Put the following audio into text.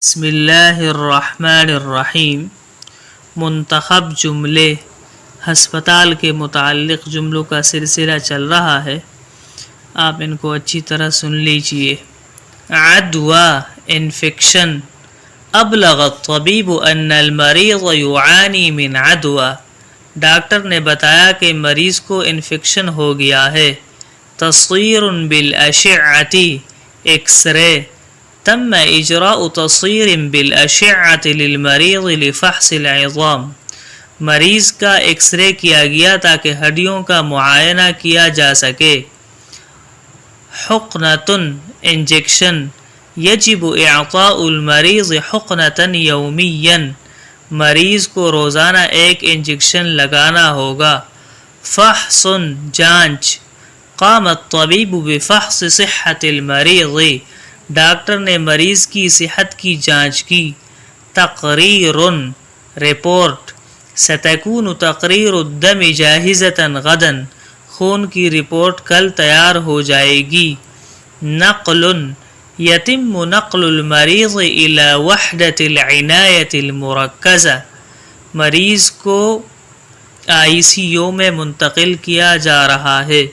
بسم اللہ الرحمن الرحیم۔ منتخب جملے، ہسپتال کے متعلق جملوں کا سلسلہ چل رہا ہے، آپ ان کو اچھی طرح سن لیجئے۔ عدوى انفیکشن۔ ابلغ الطبیب ان المریض یعانی من عدوى، ڈاکٹر نے بتایا کہ مریض کو انفیکشن ہو گیا ہے۔ تصویر بالاشعۃ، ایکس رے۔ تم اجراء تصویر بالاشعۃ للمریض لفحص العظام، مریض کا ایکس رے کیا گیا تاکہ ہڈیوں کا معائنہ کیا جا سکے۔ حقنۃ انجیکشن، یجب اعطاء المریض حقنۃ یومیا، مریض کو روزانہ ایک انجیکشن لگانا ہوگا۔ فحص جانچ، قام الطبیب بفحص صحت المریض، ڈاکٹر نے مریض کی صحت کی جانچ کی۔ تقریر رپورٹ، ستکون تقریر الدم جاہزۃ غدا، خون کی رپورٹ کل تیار ہو جائے گی۔ نقل، یتم نقل المریض الی وحدۃ العنایۃ المرکزہ، مریض کو ICU میں منتقل کیا جا رہا ہے۔